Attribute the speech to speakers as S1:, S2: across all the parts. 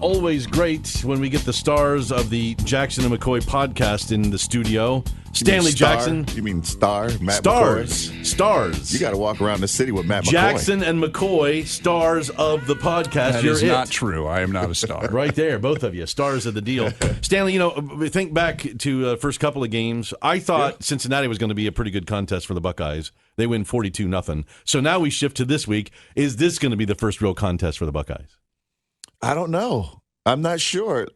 S1: always great when we get the stars of the Jackson and McCoy podcast in the studio. Stanley Jackson.
S2: You mean star? Matt
S1: Stars.
S2: McCoy?
S1: Stars.
S2: You got to walk around the city with Matt
S1: Jackson and McCoy, stars of the podcast.
S3: That is not true. I am not a star.
S1: Right there, both of you, stars of the deal. Stanley, think back to the first couple of games. I thought Cincinnati was going to be a pretty good contest for the Buckeyes. They win 42-0. So now we shift to this week. Is this going to be the first real contest for the Buckeyes?
S2: I don't know. I'm not sure.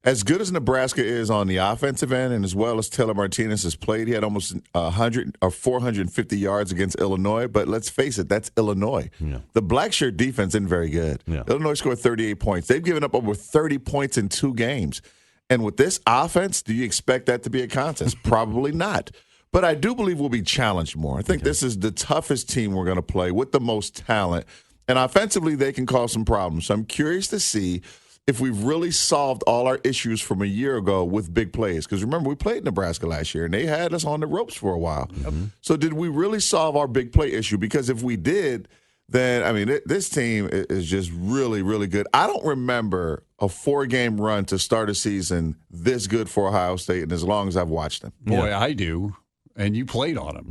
S2: As good as Nebraska is on the offensive end, and as well as Taylor Martinez has played, he had almost 100 or 450 yards against Illinois. But let's face it, that's Illinois. Yeah. The black shirt defense isn't very good. Yeah. Illinois scored 38 points. They've given up over 30 points in 2 games. And with this offense, do you expect that to be a contest? Probably not. But I do believe we'll be challenged more. I think this is the toughest team we're going to play with the most talent. And offensively, they can cause some problems. So I'm curious to see if we've really solved all our issues from a year ago with big plays. Because remember, we played Nebraska last year, and they had us on the ropes for a while. Mm-hmm. So did we really solve our big play issue? Because if we did, then, I mean, this team is just really, really good. I don't remember a 4-game run to start a season this good for Ohio State, and as long as I've watched them.
S3: Boy, I do. And you played on them.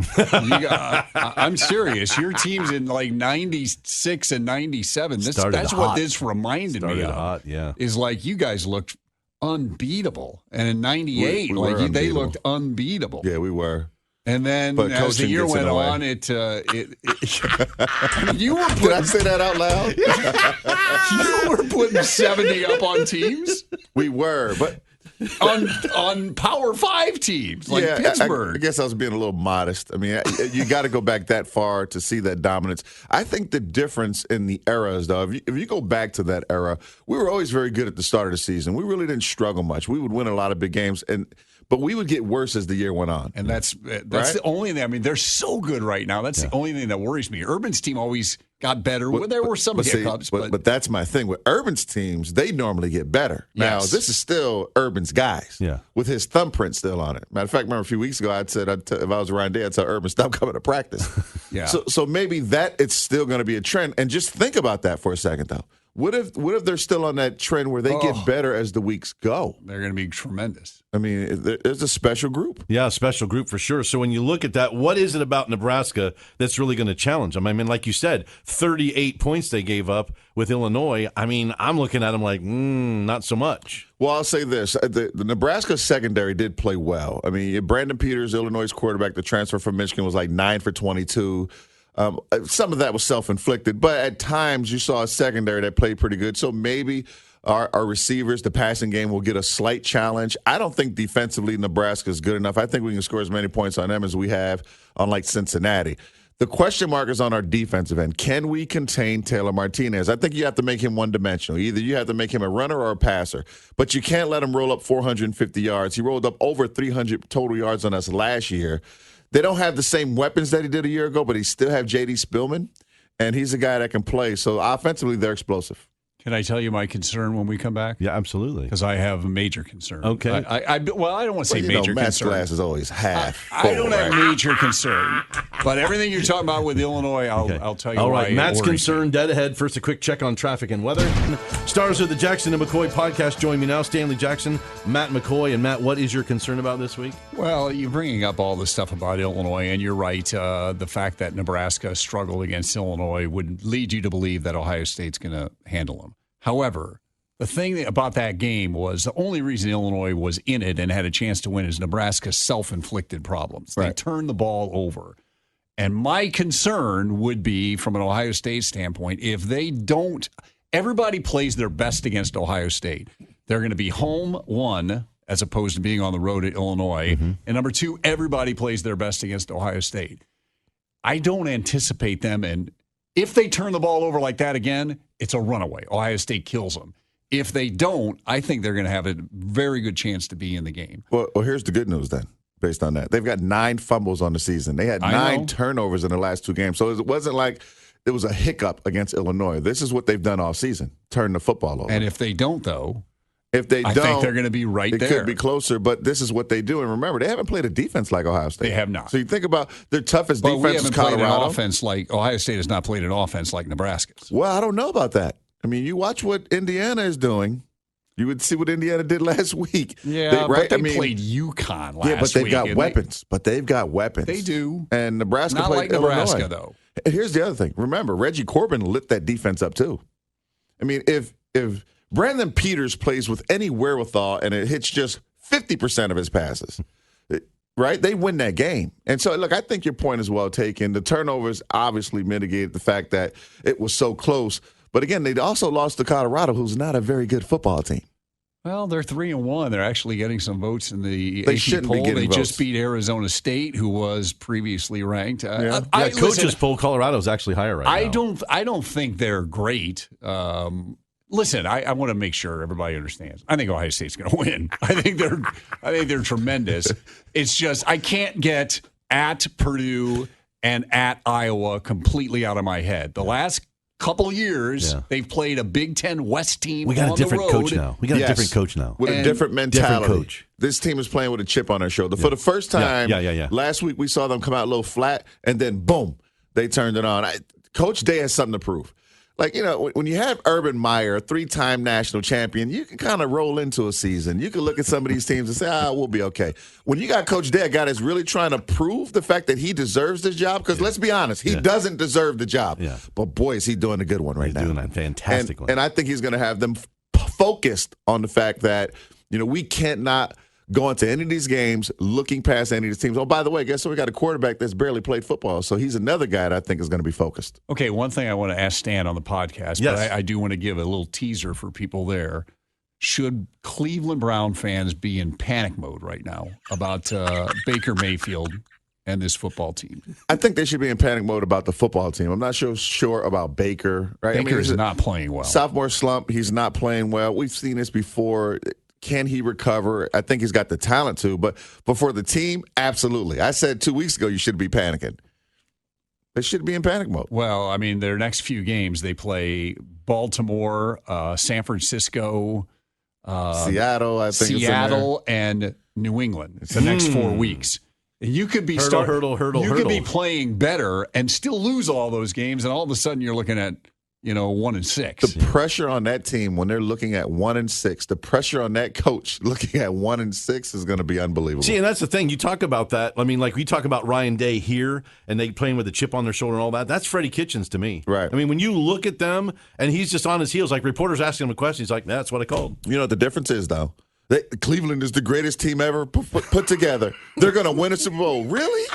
S3: I'm serious. Your team's in like 96 and 97. That's what this reminded me of.
S1: Hot, yeah.
S3: Is like you guys looked unbeatable. And in 98, they looked unbeatable.
S2: Yeah, we were.
S3: And then as the year went on, you were putting,
S2: did I say that out loud?
S3: You were putting 70 up on teams?
S2: We were, but
S3: on Power 5 teams like Pittsburgh.
S2: I guess I was being a little modest. I mean, you got to go back that far to see that dominance. I think the difference in the eras, though, if you go back to that era, we were always very good at the start of the season. We really didn't struggle much. We would win a lot of big games, but we would get worse as the year went on.
S3: And that's right? The only thing. I mean, they're so good right now. That's the only thing that worries me. Urban's team always got better. There were some hiccups.
S2: But that's my thing. With Urban's teams, they normally get better. Yes. Now, this is still Urban's guys with his thumbprint still on it. Matter of fact, remember a few weeks ago, I said if I was around there, I'd tell Urban, stop coming to practice. So maybe that it's still going to be a trend. And just think about that for a second, though. What if they're still on that trend where they get better as the weeks go?
S3: They're going to be tremendous.
S2: I mean, there's a special group.
S1: Yeah, a special group for sure. So when you look at that, what is it about Nebraska that's really going to challenge them? I mean, like you said, 38 points they gave up with Illinois. I mean, I'm looking at them like, not so much.
S2: Well, I'll say this. The Nebraska secondary did play well. I mean, Brandon Peters, Illinois' quarterback, the transfer from Michigan, was like 9 for 22. Some of that was self-inflicted, but at times you saw a secondary that played pretty good. So maybe our receivers, the passing game, will get a slight challenge. I don't think defensively Nebraska is good enough. I think we can score as many points on them as we have on like Cincinnati. The question mark is on our defensive end. Can we contain Taylor Martinez? I think you have to make him one-dimensional. Either you have to make him a runner or a passer, but you can't let him roll up 450 yards. He rolled up over 300 total yards on us last year. They don't have the same weapons that he did a year ago, but he still have J.D. Spillman, and he's a guy that can play. So offensively, they're explosive.
S3: Can I tell you my concern when we come back?
S1: Yeah, absolutely.
S3: Because I have a major concern.
S1: Okay.
S3: I don't want to say major
S2: Matt's
S3: concern.
S2: glass is always half full.
S3: I don't have major concern. But everything you're talking about with Illinois, I'll tell you
S1: All
S3: why
S1: right, Matt's
S3: it worries
S1: concern
S3: me.
S1: dead ahead. First, a quick check on traffic and weather. Stars of the Jackson and McCoy podcast join me now. Stanley Jackson, Matt McCoy. And Matt, what is your concern about this week?
S3: Well, you're bringing up all the stuff about Illinois, and you're right. The fact that Nebraska struggled against Illinois would lead you to believe that Ohio State's going to handle them. However, the thing about that game was the only reason Illinois was in it and had a chance to win is Nebraska's self-inflicted problems. Right. They turned the ball over. And my concern would be, from an Ohio State standpoint, if they don't – everybody plays their best against Ohio State. They're going to be home, one, as opposed to being on the road at Illinois. Mm-hmm. And number two, everybody plays their best against Ohio State. I don't anticipate them, and if they turn the ball over like that again, it's a runaway. Ohio State kills them. If they don't, I think they're going to have a very good chance to be in the game.
S2: Well, here's the good news then, based on that. They've got 9 fumbles on the season. They had 9 turnovers in the last 2 games. So it wasn't like it was a hiccup against Illinois. This is what they've done all season, turn the football over.
S3: And if they don't, though,
S2: I think
S3: they're going to be right there.
S2: It could be closer, but this is what they do. And remember, they haven't played a defense like Ohio State.
S3: They have not.
S2: So you think about their toughest defense is Colorado.
S3: Played an offense like Ohio State has not played an offense like Nebraska's.
S2: Well, I don't know about that. I mean, you watch what Indiana is doing. You would see what Indiana did last week.
S3: Yeah,
S2: right?
S3: but they played UConn last week.
S2: Yeah, but they've got
S3: and
S2: weapons. But they've got weapons.
S3: They do.
S2: And Nebraska
S3: Not
S2: played
S3: like Nebraska,
S2: Illinois.
S3: though.
S2: And here's the other thing. Remember, Reggie Corbin lit that defense up too. I mean, if Brandon Peters plays with any wherewithal and it hits just 50% of his passes, right, they win that game. And so, look, I think your point is well taken. The turnovers obviously mitigated the fact that it was so close. But again, they also lost to Colorado, who's not a very good football team.
S3: Well, they're 3-1. They're actually getting some votes in the
S2: They
S3: AP
S2: shouldn't be
S3: poll.
S2: getting
S3: They
S2: votes.
S3: just beat Arizona State, who was previously ranked.
S2: Yeah.
S1: Coaches
S3: listen,
S1: poll, Colorado's actually higher right now.
S3: I don't think they're great. Listen, I want to make sure everybody understands. I think Ohio State's going to win. I think they're tremendous. It's just I can't get at Purdue and at Iowa completely out of my head. The last couple of years, they've played a Big Ten West team.
S1: We got
S3: on
S1: a different
S3: the road.
S1: coach now. We got a different coach now.
S2: With a different mentality.
S1: Different coach.
S2: This team is playing with a chip on their shoulder. For the first time,
S1: Yeah.
S2: last week we saw them come out a little flat, and then boom, they turned it on. Coach Day has something to prove. Like, you know, when you have Urban Meyer, a 3-time national champion, you can kind of roll into a season. You can look at some of these teams and say, we'll be okay. When you got Coach Day, a guy that's really trying to prove the fact that he deserves this job, because let's be honest, he doesn't deserve the job.
S1: Yeah.
S2: But, boy, is he doing a good one right now.
S1: Doing a fantastic one.
S2: And I think he's going to have them focused on the fact that, you know, we can't not go into any of these games looking past any of these teams. Oh, by the way, guess what? We got a quarterback that's barely played football. So he's another guy that I think is going to be focused.
S3: Okay, one thing I want to ask Stan on the podcast, but I do want to give a little teaser for people there. Should Cleveland Brown fans be in panic mode right now about Baker Mayfield and this football team?
S2: I think they should be in panic mode about the football team. I'm not sure about Baker. Right?
S3: Baker is not playing well.
S2: Sophomore slump. He's not playing well. We've seen this before. Can he recover? I think he's got the talent to, but for the team, absolutely. I said 2 weeks ago you should be panicking. They should be in panic mode.
S3: Well, I mean, their next few games, they play Baltimore, San Francisco,
S2: Seattle, I think.
S3: Seattle, and New England. It's the next 4 weeks. You could be
S1: hurdle.
S3: You could be playing better and still lose all those games, and all of a sudden you're looking at 1-6.
S2: The pressure on that team when they're looking at 1-6, the pressure on that coach looking at 1-6 is going to be unbelievable.
S1: See, and that's the thing. You talk about that. I mean, like we talk about Ryan Day here, and they playing with a chip on their shoulder and all that. That's Freddie Kitchens to me.
S2: Right.
S1: I mean, when you look at them, and he's just on his heels, like reporters asking him a question, he's like, "That's what I called."
S2: You know what the difference is, though? Cleveland is the greatest team ever put together. They're going to win a Super Bowl. Really?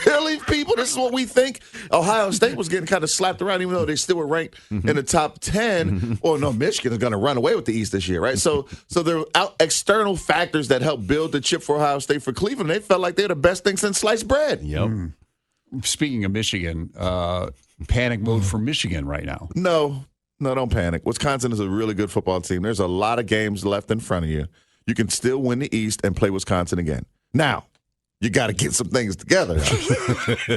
S2: Really, people? This is what we think? Ohio State was getting kind of slapped around, even though they still were ranked in the top 10. Well, no, Michigan is going to run away with the East this year, right? So there are external factors that help build the chip for Ohio State. For Cleveland, they felt like they're the best thing since sliced bread.
S1: Yep.
S3: Speaking of Michigan, panic mode for Michigan right now.
S2: No, don't panic. Wisconsin is a really good football team. There's a lot of games left in front of you. You can still win the East and play Wisconsin again. Now, you got to get some things together.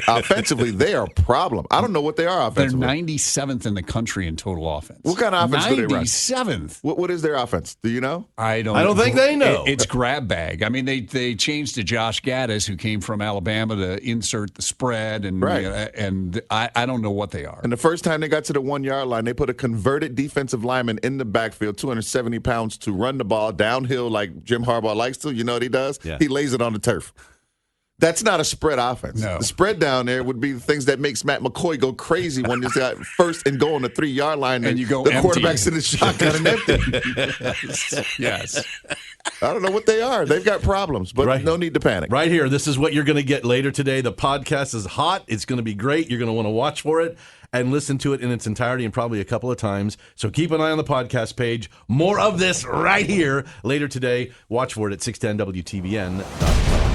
S2: Offensively, they are a problem. I don't know what they are offensively.
S3: They're 97th in the country in total offense.
S2: What kind of offense do they run?
S3: 97th.
S2: What is their offense? Do you know?
S3: I don't
S1: think they know.
S3: It's grab bag. I mean, they changed to Josh Gaddis, who came from Alabama, to insert the spread, and
S2: Right.
S3: and I don't know what they are.
S2: And the first time they got to the 1-yard line, they put a converted defensive lineman in the backfield, 270 pounds, to run the ball downhill like Jim Harbaugh likes to. You know what he does?
S1: Yeah.
S2: He lays it on the turf. That's not a spread offense.
S3: No.
S2: The spread down there would be the things that makes Matt McCoy go crazy when he's got first and goal on the 3-yard line,
S3: And you go
S2: the
S3: empty.
S2: quarterback's in the shotgun and empty.
S3: Yes.
S2: I don't know what they are. They've got problems, but
S1: Right.
S2: no need to panic.
S1: Right here. This is what you're going to get later today. The podcast is hot. It's going to be great. You're going to want to watch for it and listen to it in its entirety and probably a couple of times. So keep an eye on the podcast page. More of this right here later today. Watch for it at 610WTVN.com.